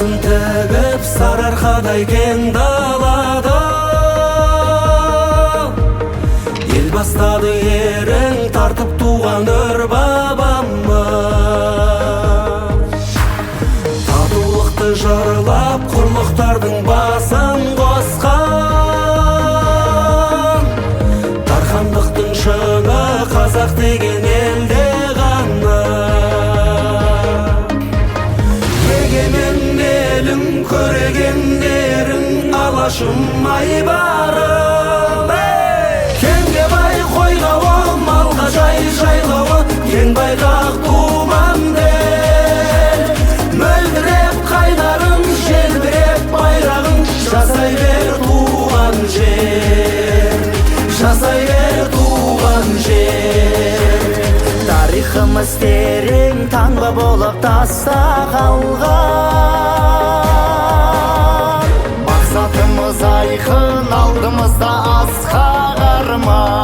басын тігіп сарыарқадай кең далада ел бастады ерің тартып туған өр бабамыз. Татулықты жырлап құрлықтардың басын қосқан, тархандықтың шыңы қазақ деген елде ғана. Көрегендерің алашым айбарым, кеңге бай қойнауы, малға жай жайлауы, кең байрақ тумамдел. Мөлдіреп қайнарың, желбіреп байрағың, жасай бер туған жер, жасай бер туған жер. Тарихымыз терең таңба болып таста қалған, мақсатымыз айқын, алдымызда асқақ арман.